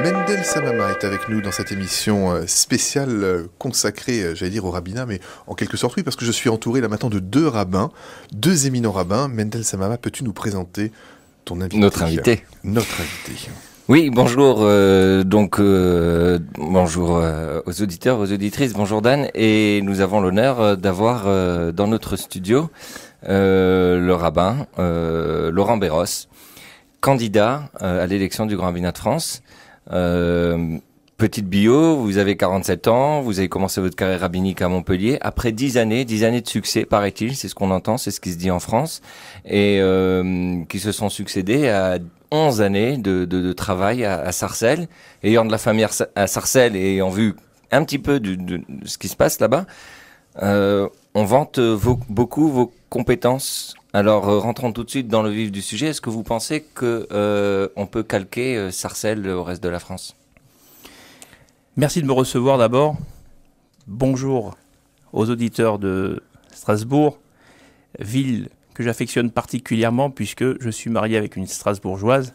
Mendel Samama est avec nous dans cette émission spéciale consacrée, j'allais dire au rabbinat, mais en quelque sorte oui, parce que je suis entouré là maintenant de deux rabbins, deux éminents rabbins. Mendel Samama, peux-tu nous présenter ton invité? Notre invité. Notre invité. Oui, bonjour. Bonjour aux auditeurs, aux auditrices. Bonjour Dan. Et nous avons l'honneur d'avoir dans notre studio le rabbin Laurent Béros, candidat à l'élection du Grand Rabbinat de France. Petite bio, vous avez 47 ans, vous avez commencé votre carrière rabbinique à Montpellier. Après 10 années de succès, paraît-il, c'est ce qu'on entend, c'est ce qui se dit en France, et qui se sont succédés à 11 années de travail à Sarcelles. Ayant de la famille à Sarcelles et ayant vu un petit peu de ce qui se passe là-bas, on vante beaucoup vos compétences. Alors, rentrons tout de suite dans le vif du sujet. Est-ce que vous pensez que on peut calquer Sarcelles au reste de la France? Merci de me recevoir d'abord. Bonjour aux auditeurs de Strasbourg, ville que j'affectionne particulièrement puisque je suis marié avec une Strasbourgeoise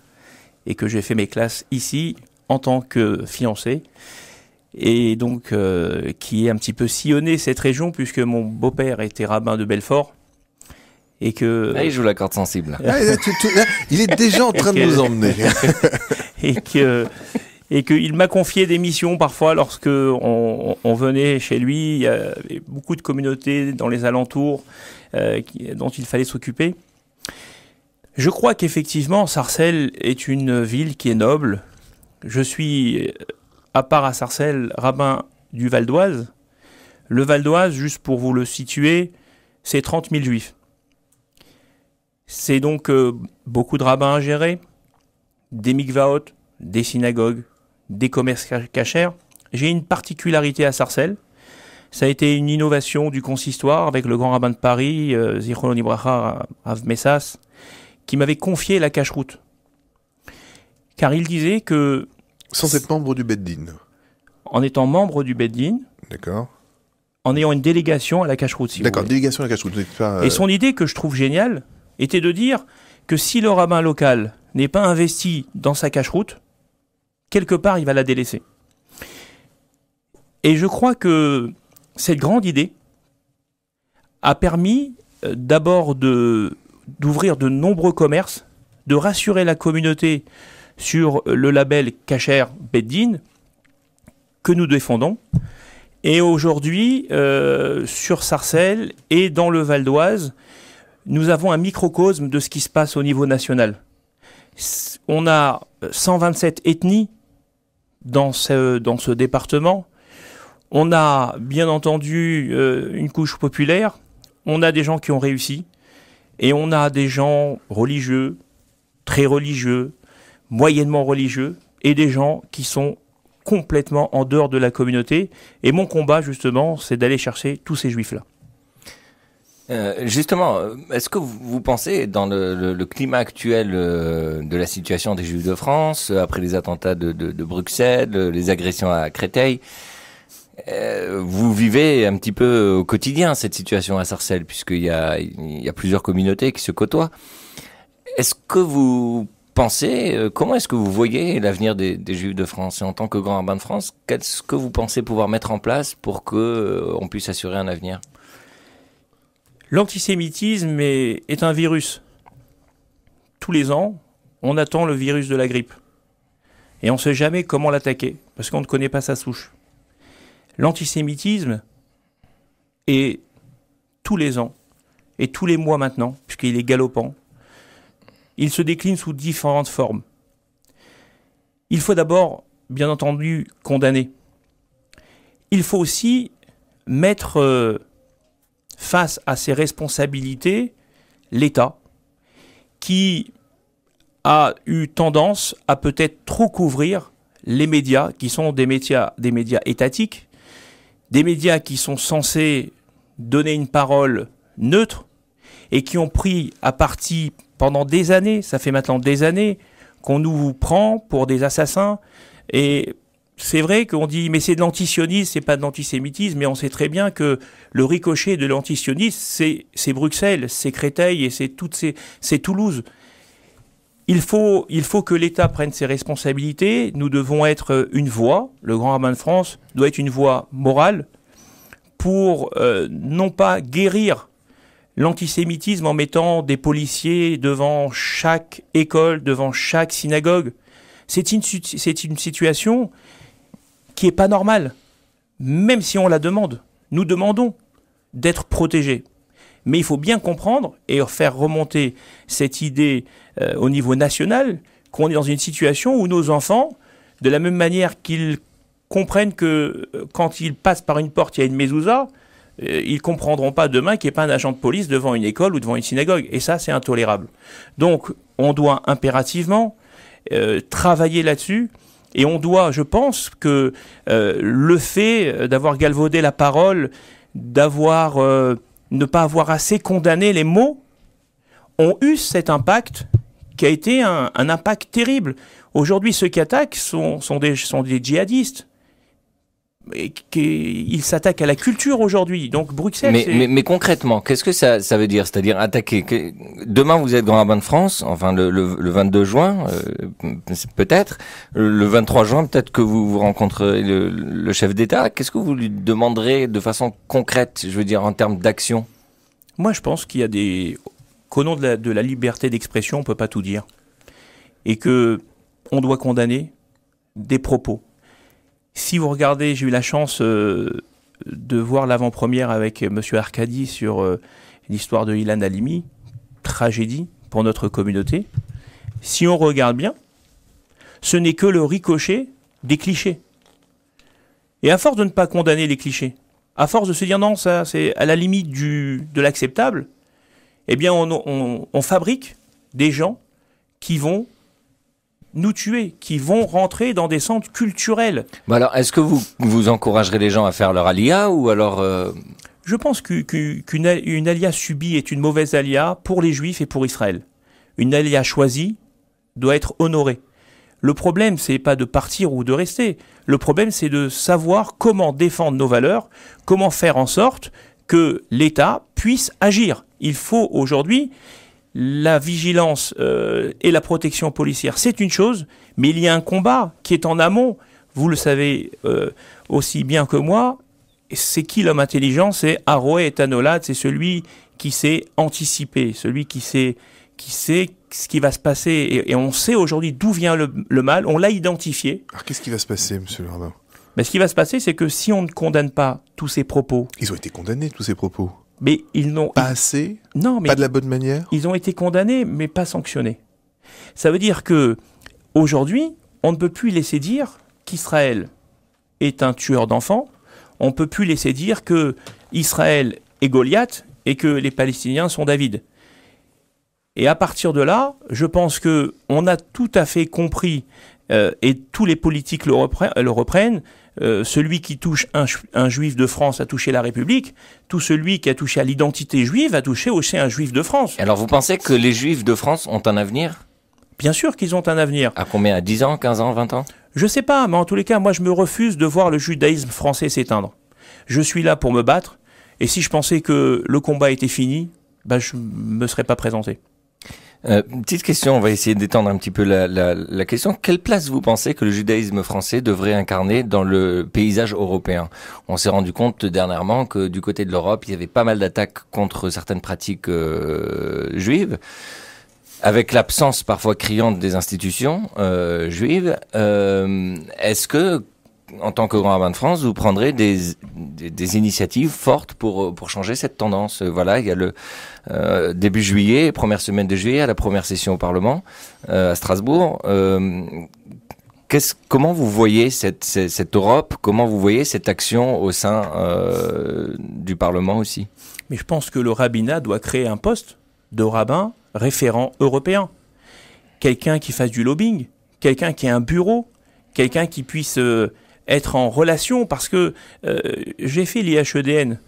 et que j'ai fait mes classes ici en tant que fiancé. Et donc, qui est un petit peu sillonné cette région puisque mon beau-père était rabbin de Belfort. Et que... Ah, il joue la corde sensible. Il est déjà en train de nous emmener. Et qu'il m'a confié des missions parfois lorsque on venait chez lui. Il y avait beaucoup de communautés dans les alentours dont il fallait s'occuper. Je crois qu'effectivement, Sarcelles est une ville qui est noble. Je suis, à part à Sarcelles, rabbin du Val d'Oise. Le Val d'Oise, juste pour vous le situer, c'est 30 000 juifs. C'est donc beaucoup de rabbins à gérer, des mikvaot, des synagogues, des commerces cachers. J'ai une particularité à Sarcelles. Ça a été une innovation du consistoire avec le grand rabbin de Paris, Zichrono Libracha, Rav Messas, qui m'avait confié la cache-route. Car il disait que... Sans être membre du Beddin. En étant membre du Beddin. D'accord. En ayant une délégation à la cache-route, si D'accord, vous voulez. délégation à la cache-route. Et son idée que je trouve géniale était de dire que si le rabbin local n'est pas investi dans sa cache-route, quelque part il va la délaisser. Et je crois que cette grande idée a permis d'abord d'ouvrir de nombreux commerces, de rassurer la communauté sur le label Kasher Beddin que nous défendons. Et aujourd'hui, sur Sarcelles et dans le Val d'Oise, nous avons un microcosme de ce qui se passe au niveau national. On a 127 ethnies dans ce département. On a bien entendu une couche populaire. On a des gens qui ont réussi. Et on a des gens religieux, très religieux, moyennement religieux, et des gens qui sont complètement en dehors de la communauté. Et mon combat, justement, c'est d'aller chercher tous ces juifs-là. Justement, est-ce que vous pensez, dans le climat actuel de la situation des Juifs de France, après les attentats de Bruxelles, les agressions à Créteil, vous vivez un petit peu au quotidien cette situation à Sarcelles, puisqu'il y a plusieurs communautés qui se côtoient. Est-ce que vous pensez, comment est-ce que vous voyez l'avenir des Juifs de France? Et en tant que grand rabbin de France, qu'est-ce que vous pensez pouvoir mettre en place pour qu'on puisse assurer un avenir? L'antisémitisme est un virus. Tous les ans, on attend le virus de la grippe. Et on ne sait jamais comment l'attaquer, parce qu'on ne connaît pas sa souche. L'antisémitisme est tous les ans, et tous les mois maintenant, puisqu'il est galopant, il se décline sous différentes formes. Il faut d'abord, bien entendu, condamner. Il faut aussi mettre face à ses responsabilités l'État, qui a eu tendance à peut-être trop couvrir les médias, qui sont des médias étatiques, des médias qui sont censés donner une parole neutre, et qui ont pris à partie pendant des années, ça fait maintenant des années, qu'on nous prend pour des assassins, et c'est vrai qu'on dit mais c'est de l'antisionisme, c'est pas de l'antisémitisme, mais on sait très bien que le ricochet de l'antisionisme, c'est Bruxelles, c'est Créteil et c'est Toulouse. Il faut que l'État prenne ses responsabilités. Nous devons être une voix. Le Grand Rabbin de France doit être une voix morale pour non pas guérir l'antisémitisme en mettant des policiers devant chaque école, devant chaque synagogue. C'est une situation qui n'est pas normale, même si on la demande. Nous demandons d'être protégés. Mais il faut bien comprendre et faire remonter cette idée au niveau national qu'on est dans une situation où nos enfants, de la même manière qu'ils comprennent que quand ils passent par une porte, il y a une mezouza, ils ne comprendront pas demain qu'il n'y ait pas un agent de police devant une école ou devant une synagogue. Et ça, c'est intolérable. Donc, on doit impérativement travailler là-dessus. Et on doit, je pense que le fait d'avoir galvaudé la parole, ne pas avoir assez condamné les mots, ont eu cet impact qui a été un impact terrible. Aujourd'hui, ceux qui attaquent sont des djihadistes. Ils s'attaquent à la culture aujourd'hui. Donc Bruxelles. Mais concrètement, qu'est-ce que ça veut dire? C'est-à-dire attaquer. Demain, vous êtes grand rabbin de France, enfin le 22 juin, peut-être. Le 23 juin, peut-être que vous rencontrerez le chef d'État. Qu'est-ce que vous lui demanderez de façon concrète, je veux dire, en termes d'action? Moi, je pense qu'il y a qu'au nom de la liberté d'expression, on ne peut pas tout dire. Et que on doit condamner des propos. Si vous regardez, j'ai eu la chance de voir l'avant-première avec M. Arcadi sur l'histoire de Ilan Halimi, tragédie pour notre communauté. Si on regarde bien, ce n'est que le ricochet des clichés. Et à force de ne pas condamner les clichés, à force de se dire non, ça c'est à la limite de l'acceptable, eh bien on fabrique des gens qui vont nous tuer, qui vont rentrer dans des centres culturels. Bon alors, est-ce que vous encouragerez les gens à faire leur alia ou alors Je pense qu'une alia subie est une mauvaise alia pour les Juifs et pour Israël. Une alia choisie doit être honorée. Le problème, c'est pas de partir ou de rester. Le problème, c'est de savoir comment défendre nos valeurs, comment faire en sorte que l'État puisse agir. Il faut aujourd'hui la vigilance et la protection policière, c'est une chose, mais il y a un combat qui est en amont. Vous le savez aussi bien que moi. C'est qui l'homme intelligent? C'est Aroé et Tanolad, c'est celui qui sait anticiper, celui qui sait ce qui va se passer. Et on sait aujourd'hui d'où vient le mal, on l'a identifié. Alors qu'est-ce qui va se passer, monsieur le rabbin? Mais ce qui va se passer, c'est que si on ne condamne pas tous ces propos... Ils ont été condamnés, tous ces propos. Mais ils n'ont pas assez, non, mais pas de la bonne manière. Ils ont été condamnés, mais pas sanctionnés. Ça veut dire que aujourd'hui, on ne peut plus laisser dire qu'Israël est un tueur d'enfants. On ne peut plus laisser dire que Israël est Goliath et que les Palestiniens sont David. Et à partir de là, je pense que on a tout à fait compris et tous les politiques le reprennent. Celui qui touche un juif de France a touché la République, tout celui qui a touché à l'identité juive a touché aussi un juif de France. Alors vous pensez que les juifs de France ont un avenir? Bien sûr qu'ils ont un avenir. À combien? À 10 ans, 15 ans, 20 ans? Je sais pas, mais en tous les cas, moi je me refuse de voir le judaïsme français s'éteindre. Je suis là pour me battre, et si je pensais que le combat était fini, je ne me serais pas présenté. Petite question, on va essayer d'étendre un petit peu la question. Quelle place vous pensez que le judaïsme français devrait incarner dans le paysage européen? On s'est rendu compte dernièrement que du côté de l'Europe, il y avait pas mal d'attaques contre certaines pratiques juives, avec l'absence parfois criante des institutions juives. Est-ce que, en tant que grand rabbin de France, vous prendrez des initiatives fortes pour changer cette tendance? Voilà, il y a le début juillet, première semaine de juillet, à la première session au Parlement à Strasbourg. Comment vous voyez cette Europe? Comment vous voyez cette action au sein du Parlement aussi? Mais je pense que le rabbinat doit créer un poste de rabbin référent européen. Quelqu'un qui fasse du lobbying, quelqu'un qui ait un bureau, quelqu'un qui puisse être en relation, parce que j'ai fait l'IHEDN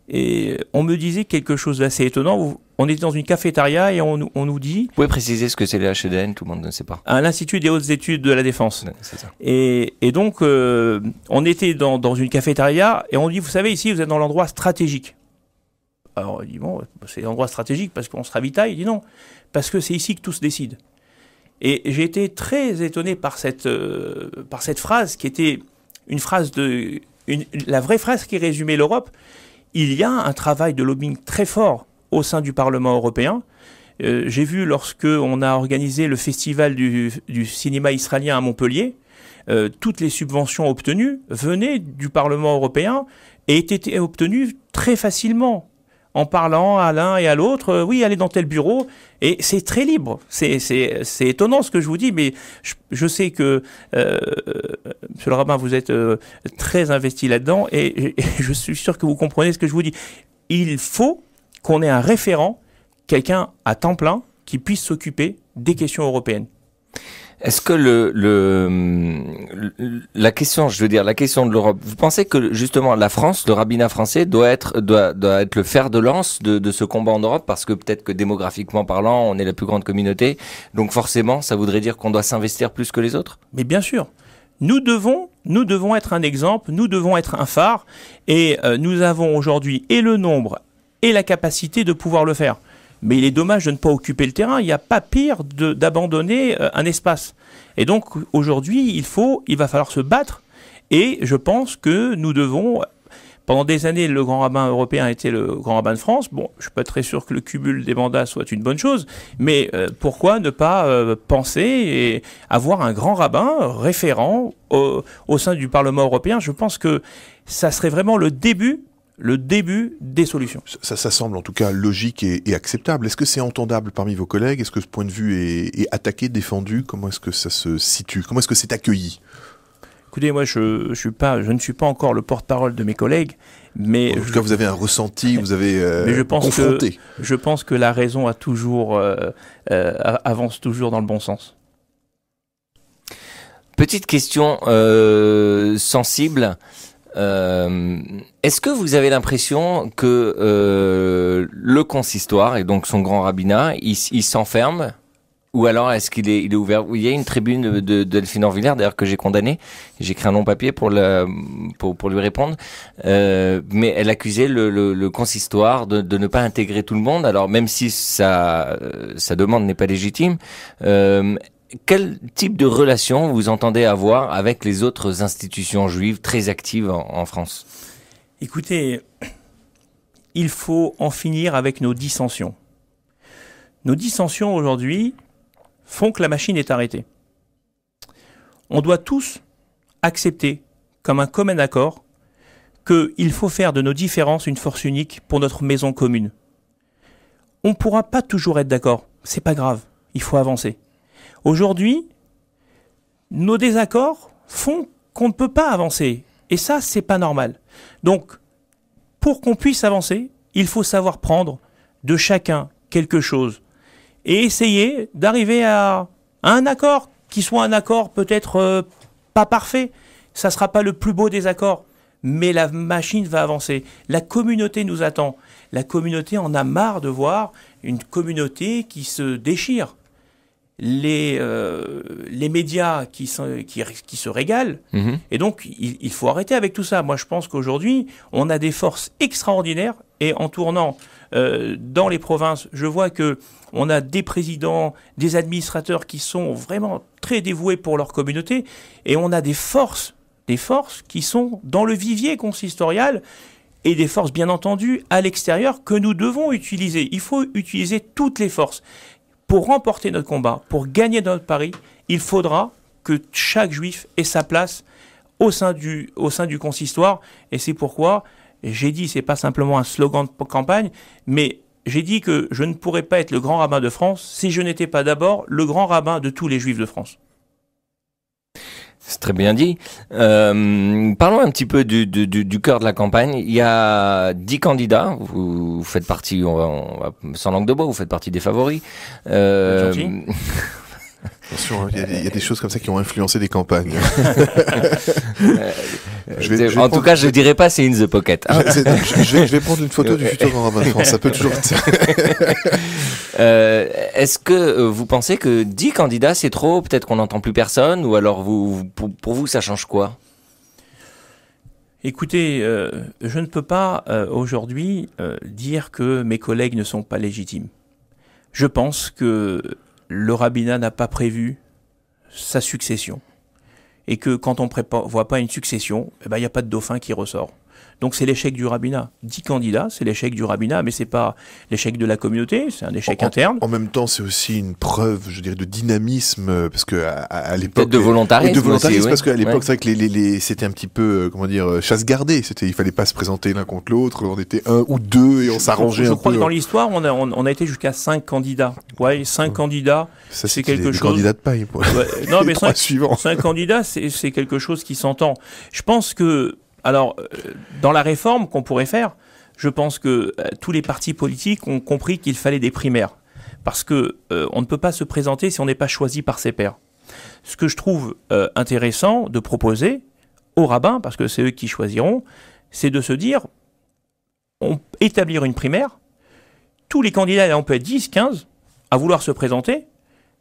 et on me disait quelque chose d'assez étonnant. On était dans une cafétéria et on nous dit... Vous pouvez préciser ce que c'est l'IHEDN? Tout le monde ne sait pas. À l'Institut des hautes études de la défense. Ouais, c'est ça. Et donc, on était dans une cafétéria et on dit, vous savez, ici, vous êtes dans l'endroit stratégique. Alors, il dit, bon, c'est l'endroit stratégique parce qu'on se ravitaille. Il dit non, parce que c'est ici que tout se décide. Et j'ai été très étonné par cette phrase qui était une phrase la vraie phrase qui résumait l'Europe. Il y a un travail de lobbying très fort au sein du Parlement européen. J'ai vu lorsque on a organisé le festival du cinéma israélien à Montpellier, toutes les subventions obtenues venaient du Parlement européen et étaient obtenues très facilement, en parlant à l'un et à l'autre, oui, allez dans tel bureau, et c'est très libre. C'est étonnant ce que je vous dis, mais je sais que, Monsieur le rabbin, vous êtes très investi là-dedans, et je suis sûr que vous comprenez ce que je vous dis. Il faut qu'on ait un référent, quelqu'un à temps plein, qui puisse s'occuper des questions européennes. Est-ce que la question de l'Europe, vous pensez que justement la France, le rabbinat français doit être le fer de lance de ce combat en Europe, parce que peut-être que démographiquement parlant, on est la plus grande communauté, donc forcément, ça voudrait dire qu'on doit s'investir plus que les autres? Mais bien sûr, nous devons être un exemple, nous devons être un phare, et nous avons aujourd'hui et le nombre et la capacité de pouvoir le faire. Mais il est dommage de ne pas occuper le terrain. Il n'y a pas pire d'abandonner un espace. Et donc, aujourd'hui, il va falloir se battre. Et je pense que nous devons... Pendant des années, le grand rabbin européen était le grand rabbin de France. Bon, je ne suis pas très sûr que le cumul des mandats soit une bonne chose. Mais pourquoi ne pas penser et avoir un grand rabbin référent au sein du Parlement européen? Je pense que ça serait vraiment le début des solutions. Ça semble en tout cas logique et acceptable. Est-ce que c'est entendable parmi vos collègues? Est-ce que ce point de vue est attaqué, défendu? Comment est-ce que ça se situe? Comment est-ce que c'est accueilli? Écoutez, moi je ne suis pas encore le porte-parole de mes collègues, mais... En tout cas, vous avez un ressenti, vous avez confronté. Je pense que la raison avance toujours dans le bon sens. Petite question sensible. Est-ce que vous avez l'impression que le consistoire et donc son grand rabbinat, il s'enferme, ou alors est-ce qu'il est ouvert? Il y a une tribune de Delphine Orvillers d'ailleurs que j'ai condamnée. J'ai écrit un long papier pour lui répondre, mais elle accusait le consistoire de ne pas intégrer tout le monde. Alors même si sa demande n'est pas légitime. Quel type de relation vous entendez avoir avec les autres institutions juives très actives en France? Écoutez, il faut en finir avec nos dissensions. Nos dissensions aujourd'hui font que la machine est arrêtée. On doit tous accepter, comme un commun accord, qu'il faut faire de nos différences une force unique pour notre maison commune. On ne pourra pas toujours être d'accord, c'est pas grave, il faut avancer. Aujourd'hui, nos désaccords font qu'on ne peut pas avancer. Et ça, c'est pas normal. Donc, pour qu'on puisse avancer, il faut savoir prendre de chacun quelque chose et essayer d'arriver à un accord qui soit un accord peut-être pas parfait. Ça ne sera pas le plus beau des accords, mais la machine va avancer. La communauté nous attend. La communauté en a marre de voir une communauté qui se déchire. Les médias qui se régalent. Et donc il faut arrêter avec tout ça. Moi je pense qu'aujourd'hui on a des forces extraordinaires, et en tournant dans les provinces, je vois que on a des présidents, des administrateurs qui sont vraiment très dévoués pour leur communauté, et on a des forces qui sont dans le vivier consistorial, et des forces bien entendu à l'extérieur que nous devons utiliser. Il faut utiliser toutes les forces. Pour remporter notre combat, pour gagner notre pari, il faudra que chaque juif ait sa place au sein du consistoire. Et c'est pourquoi j'ai dit, c'est pas simplement un slogan de campagne, mais j'ai dit que je ne pourrais pas être le grand rabbin de France si je n'étais pas d'abord le grand rabbin de tous les juifs de France. C'est très bien dit. Parlons un petit peu du cœur de la campagne. Il y a 10 candidats. Vous faites partie, on va, sans langue de bois, vous faites partie des favoris. Attention, il y a des choses comme ça qui ont influencé des campagnes. En tout cas, je dirais pas c'est in the pocket. Hein. Je vais prendre une photo du futur grand rabbin de France. Ça peut toujours. Est-ce que vous pensez que 10 candidats c'est trop? Peut-être qu'on n'entend plus personne, ou alors pour vous ça change quoi? Écoutez, je ne peux pas aujourd'hui dire que mes collègues ne sont pas légitimes. Je pense que le rabbinat n'a pas prévu sa succession. Et que quand on ne voit pas une succession, il n'y a pas de dauphin qui ressort. Donc c'est l'échec du rabbinat. 10 candidats, c'est l'échec du rabbinat, mais c'est pas l'échec de la communauté, c'est un échec interne. En même temps, c'est aussi une preuve, je dirais, de dynamisme, parce que à l'époque, peut-être de volontarisme, de volontarisme aussi, parce qu'à l'époque, ouais. c'est vrai que c'était un petit peu, comment dire, chasse gardée. Il fallait pas se présenter l'un contre l'autre. On était un ou deux et on s'arrangeait un peu. Je crois que dans l'histoire, on a été jusqu'à 5 candidats. Ouais, 5 candidats. Ça, c'est quelque chose. Candidats de paille. Ouais, non, mais 5 candidats, c'est quelque chose qui s'entend. Je pense que, alors, dans la réforme qu'on pourrait faire, je pense que tous les partis politiques ont compris qu'il fallait des primaires. Parce que on ne peut pas se présenter si on n'est pas choisi par ses pairs. Ce que je trouve intéressant de proposer aux rabbins, parce que c'est eux qui choisiront, c'est de se dire, établir une primaire, tous les candidats, là on peut être 10, 15, à vouloir se présenter,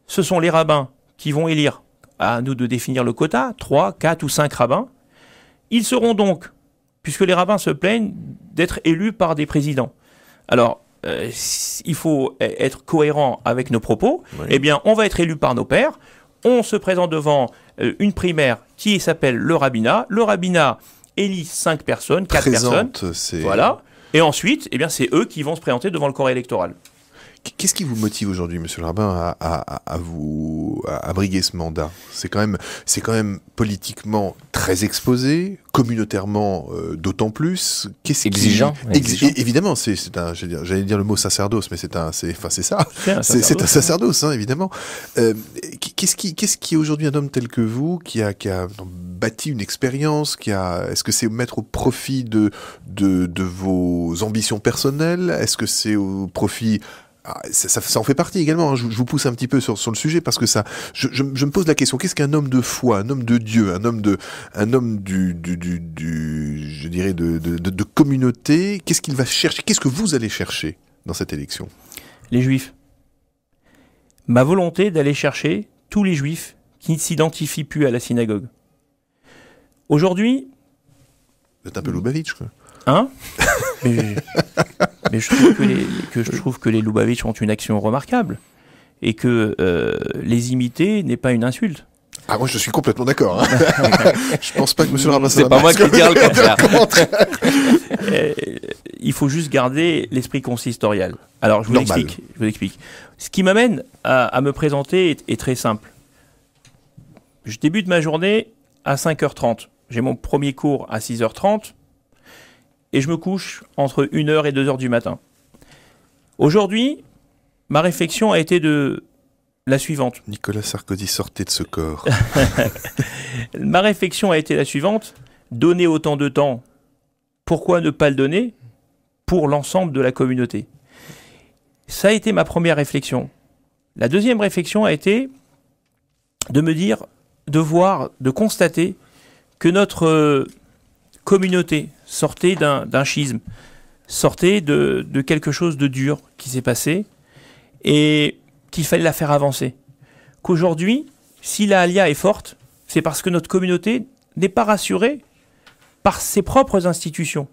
ce sont les rabbins qui vont élire, à nous de définir le quota, 3, 4 ou 5 rabbins. Ils seront donc, puisque les rabbins se plaignent, d'être élus par des présidents. Alors, il faut être cohérent avec nos propos. Oui. Eh bien, on va être élu par nos pairs. On se présente devant une primaire qui s'appelle le rabbinat. Le rabbinat élit 5 personnes, 4 personnes. Voilà. Et ensuite, eh bien, c'est eux qui vont se présenter devant le corps électoral. Qu'est-ce qui vous motive aujourd'hui, monsieur le rabbin, à briguer ce mandat ? C'est quand même politiquement très exposé, communautairement d'autant plus. Exigeant. Évidemment, j'allais dire le mot sacerdoce, mais c'est ça. C'est un sacerdoce, hein, évidemment. Qu'est-ce qui aujourd'hui un homme tel que vous, qui a bâti une expérience, est-ce que c'est mettre au profit de vos ambitions personnelles ? Est-ce que c'est au profit ça en fait partie également, hein. Je vous pousse un petit peu sur le sujet parce que je me pose la question, qu'est-ce qu'un homme de foi, un homme de Dieu, un homme je dirais de communauté, qu'est-ce qu'il va chercher, qu'est-ce que vous allez chercher dans cette élection ? Les Juifs. Ma volonté d'aller chercher tous les Juifs qui ne s'identifient plus à la synagogue. Aujourd'hui... Vous êtes un peu Loubavitch, quoi. Hein ? mais je trouve que les Loubavitch ont une action remarquable et que les imiter n'est pas une insulte. Ah, moi je suis complètement d'accord. Hein. Je pense pas que monsieur le rabbin... C'est pas moi qui dis le contraire. Il faut juste garder l'esprit consistorial. Alors je vous explique. Ce qui m'amène à me présenter est très simple. Je débute ma journée à 5h30. J'ai mon premier cours à 6h30. Et je me couche entre 1h et 2h du matin. Aujourd'hui, ma réflexion a été la suivante. Nicolas Sarkozy sortait de ce corps. Ma réflexion a été la suivante. Donner autant de temps, pourquoi ne pas le donner pour l'ensemble de la communauté ? Ça a été ma première réflexion. La deuxième réflexion a été de me dire, de constater que notre communauté sortait d'un schisme, sortait de quelque chose de dur qui s'est passé et qu'il fallait la faire avancer. Qu'aujourd'hui, si la Alia est forte, c'est parce que notre communauté n'est pas rassurée par ses propres institutions.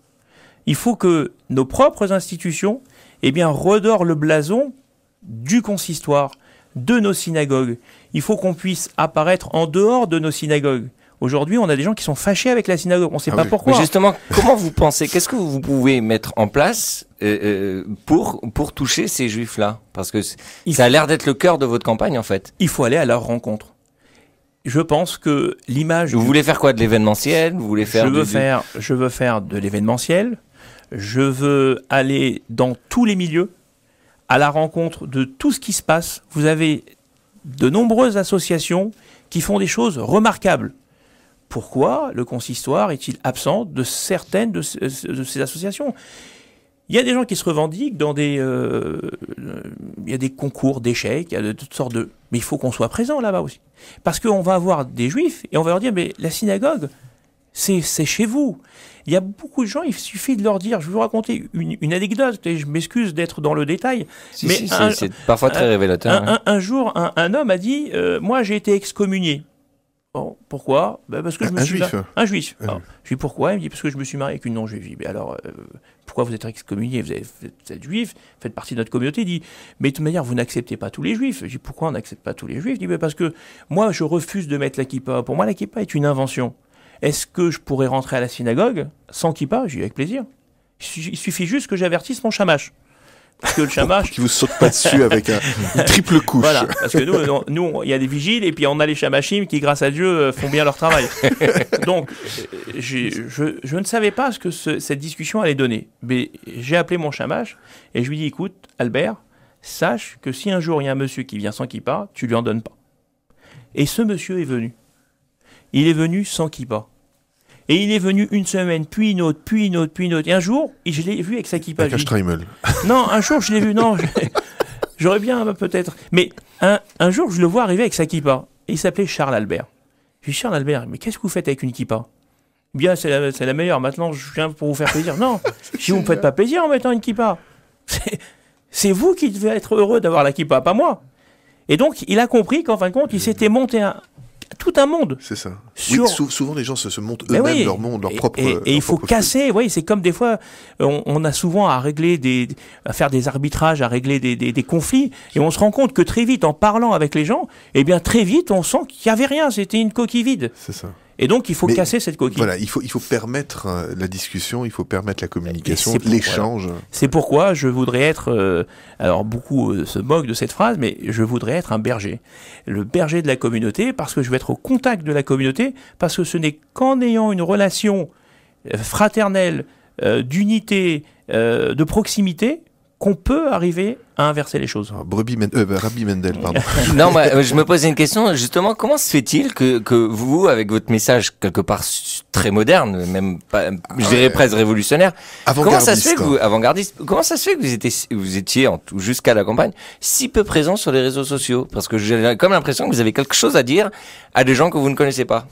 Il faut que nos propres institutions redorent le blason du consistoire, de nos synagogues. Il faut qu'on puisse apparaître en dehors de nos synagogues. Aujourd'hui, on a des gens qui sont fâchés avec la synagogue. On ne sait pas pourquoi. Mais justement, comment vous pensez, qu'est-ce que vous pouvez mettre en place pour toucher ces juifs-là ? Parce que ça a l'air d'être le cœur de votre campagne, en fait. Il faut aller à leur rencontre. Je pense que l'image... Vous voulez faire quoi ? De l'événementiel ? Vous voulez faire Je veux faire de l'événementiel. Je veux aller dans tous les milieux, à la rencontre de tout ce qui se passe. Vous avez de nombreuses associations qui font des choses remarquables. Pourquoi le consistoire est-il absent de certaines de ces associations ? Il y a des gens qui se revendiquent dans il y a des concours d'échecs, il y a de toutes sortes de... Mais il faut qu'on soit présent là-bas aussi. Parce qu'on va avoir des juifs et on va leur dire, mais la synagogue, c'est chez vous. Il y a beaucoup de gens, il suffit de leur dire, je vais vous raconter une anecdote, et je m'excuse d'être dans le détail. C'est parfois très révélateur. Un jour, un homme a dit, moi j'ai été excommunié. Bon, pourquoi? Parce que je me Un suis juif. un juif. Alors, je lui dis pourquoi? Il me dit parce que je me suis marié avec une non-juive. Je lui dis, mais alors, pourquoi vous êtes excommunié? Vous êtes juif, faites partie de notre communauté. Il dit, mais de toute manière, vous n'acceptez pas tous les juifs. Je dis, pourquoi on n'accepte pas tous les juifs? Il dit, parce que moi, je refuse de mettre la kippa. Pour moi, la kippa est une invention. Est-ce que je pourrais rentrer à la synagogue sans kippa? Je dis, avec plaisir. Il suffit juste que j'avertisse mon shamash. Parce que le shamash... Qui vous saute pas dessus avec une triple couche. Voilà, parce que nous, il y a des vigiles et puis on a les shamashim qui, grâce à Dieu, font bien leur travail. Donc, je ne savais pas ce que cette discussion allait donner. Mais j'ai appelé mon shamash et je lui ai dit, écoute, Albert, sache que si un jour il y a un monsieur qui vient sans kippa, tu lui en donnes pas. Et ce monsieur est venu. Il est venu sans kippa. Et il est venu une semaine, puis une autre, puis une autre, puis une autre. Et un jour, je l'ai vu avec sa kippa. Avec un Streimel. Non, un jour, je l'ai vu, non. J'aurais bien, peut-être. Mais un jour, je le vois arriver avec sa kippa. Et il s'appelait Charles Albert. Je lui dis, Charles Albert, mais qu'est-ce que vous faites avec une kippa? Bien, c'est la meilleure. Maintenant, je viens pour vous faire plaisir. Non, si vous ne me faites pas plaisir en mettant une kippa. C'est vous qui devez être heureux d'avoir la kippa, pas moi. Et donc, il a compris qu'en fin de compte, il s'était monté tout un monde. C'est ça. Oui, souvent les gens se montent eux-mêmes leur monde, leur propre. Et il faut casser. Oui, c'est comme des fois, on a souvent à régler à faire des arbitrages, à régler des conflits, et on se rend compte que très vite, en parlant avec les gens, eh bien très vite, on sent qu'il n'y avait rien. C'était une coquille vide. C'est ça. Et donc, il faut casser cette coquille. Voilà, il faut permettre la discussion, il faut permettre la communication, l'échange. Voilà. C'est pourquoi je voudrais être... alors, beaucoup se moquent de cette phrase, mais je voudrais être un berger. Le berger de la communauté, parce que je vais être au contact de la communauté, parce que ce n'est qu'en ayant une relation fraternelle, d'unité, de proximité, qu'on peut arriver à inverser les choses. Rabbi Mendel, pardon. Non, je me posais une question, justement, comment se fait-il que vous, avec votre message quelque part très moderne, même pas, je dirais presque révolutionnaire, comment ça se fait que avant-gardiste, comment ça se fait que vous étiez jusqu'à la campagne si peu présent sur les réseaux sociaux? Parce que j'ai comme l'impression que vous avez quelque chose à dire à des gens que vous ne connaissez pas.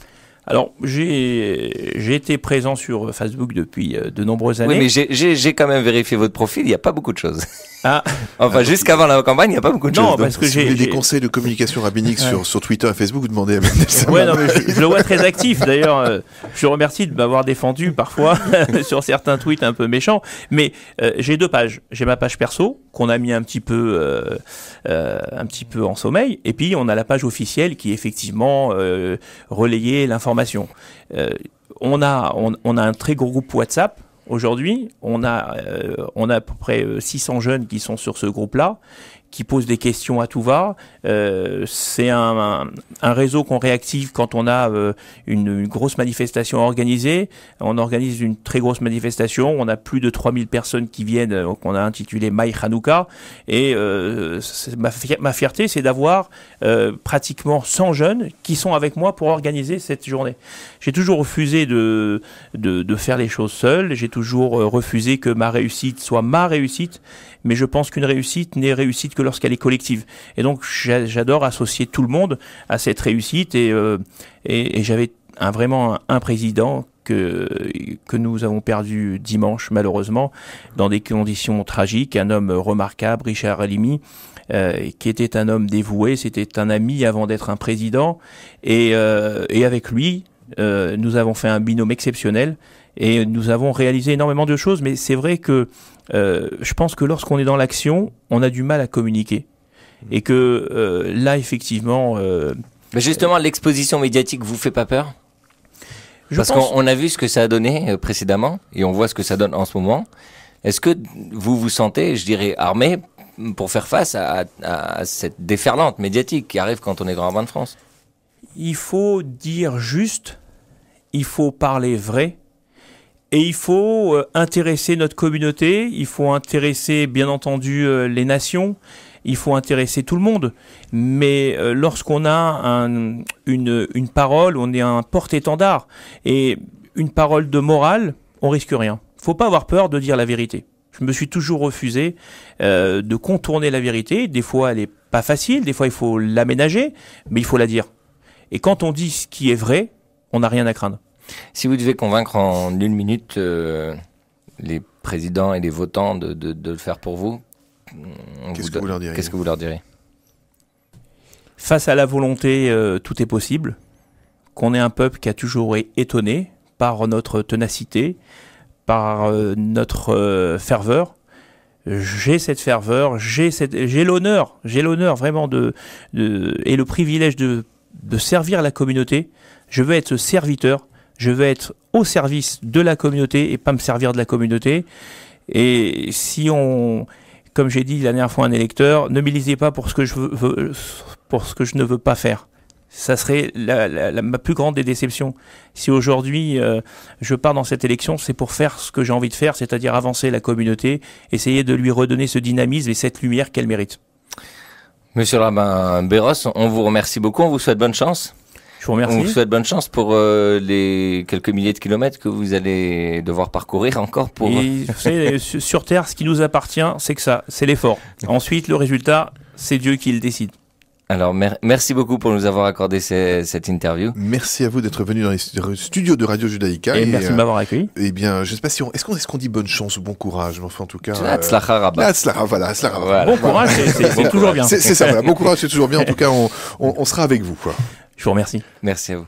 Alors, j'ai été présent sur Facebook depuis de nombreuses années. Oui, mais j'ai quand même vérifié votre profil, il n'y a pas beaucoup de choses. Ah. Enfin, jusqu'à la campagne, il n'y a pas beaucoup de choses. Non, parce que si vous voulez des conseils de communication rabbinique sur Twitter et Facebook, vous demandez à Mendel. Ouais, non, mais je le vois très actif. D'ailleurs, je remercie de m'avoir défendu parfois sur certains tweets un peu méchants. Mais j'ai 2 pages. J'ai ma page perso, qu'on a mis un petit peu en sommeil. Et puis, on a la page officielle qui, effectivement, relayait l'information. On a un très gros groupe WhatsApp. Aujourd'hui, on a à peu près 600 jeunes qui sont sur ce groupe-là, qui posent des questions à tout va. C'est un réseau qu'on réactive quand on a une grosse manifestation organisée. On organise une très grosse manifestation. On a plus de 3000 personnes qui viennent, qu'on a intitulé Maï Hanouka. Et ma fierté, c'est d'avoir pratiquement 100 jeunes qui sont avec moi pour organiser cette journée. J'ai toujours refusé de faire les choses seul. J'ai toujours refusé que ma réussite soit ma réussite. Mais je pense qu'une réussite n'est réussite que lorsqu'elle est collective. Et donc, j'adore associer tout le monde à cette réussite. Et j'avais vraiment un président que nous avons perdu dimanche, malheureusement, dans des conditions tragiques. Un homme remarquable, Richard Halimi, qui était un homme dévoué. C'était un ami avant d'être un président. Et avec lui, nous avons fait un binôme exceptionnel. Et nous avons réalisé énormément de choses. Mais c'est vrai que je pense que lorsqu'on est dans l'action, on a du mal à communiquer. Et que là, effectivement... Mais justement, l'exposition médiatique vous fait pas peur? Parce qu'on a vu ce que ça a donné précédemment, et on voit ce que ça donne en ce moment. Est-ce que vous vous sentez, je dirais, armé pour faire face à cette déferlante médiatique qui arrive quand on est grand rabbin de France? Il faut dire juste, il faut parler vrai. Et il faut intéresser notre communauté, il faut intéresser bien entendu les nations, il faut intéresser tout le monde. Mais lorsqu'on a une parole, on est un porte-étendard. Et une parole de morale, on risque rien. Il ne faut pas avoir peur de dire la vérité. Je me suis toujours refusé de contourner la vérité. Des fois, elle n'est pas facile, des fois, il faut l'aménager, mais il faut la dire. Et quand on dit ce qui est vrai, on n'a rien à craindre. Si vous devez convaincre en 1 minute les présidents et les votants de le faire pour vous, qu'est-ce que vous leur direz? Face à la volonté, tout est possible. qu'on est un peuple qui a toujours été étonné par notre ténacité, par notre ferveur. J'ai cette ferveur, j'ai l'honneur vraiment et le privilège de servir la communauté. Je veux être serviteur, je veux être au service de la communauté et pas me servir de la communauté. Et si comme j'ai dit la dernière fois à un électeur, ne m'élisez pas pour ce que je ne veux pas faire. Ça serait ma plus grande des déceptions. Si aujourd'hui je pars dans cette élection, c'est pour faire ce que j'ai envie de faire, c'est-à-dire avancer la communauté, essayer de lui redonner ce dynamisme et cette lumière qu'elle mérite. Monsieur le rabbin Béros, on vous remercie beaucoup, on vous souhaite bonne chance. Je vous remercie. On vous souhaite bonne chance pour les quelques milliers de kilomètres que vous allez devoir parcourir encore pour... Et, vous savez, sur Terre, ce qui nous appartient, c'est l'effort. Ensuite, le résultat, c'est Dieu qui le décide. Alors, merci beaucoup pour nous avoir accordé cette interview. Merci à vous d'être venu dans les studios de Radio Judaïka. Et merci de m'avoir accueilli. Eh bien, je sais pas si est-ce qu'on dit bonne chance ou bon courage, mais enfin, en tout cas. Hatzlacha Rabba. Hatzlacha, voilà, Hatzlacha Rabba. Bon courage, c'est toujours bien. C'est ça, voilà. Bon courage, c'est toujours bien. En tout cas, on sera avec vous, quoi. Je vous remercie. Merci à vous.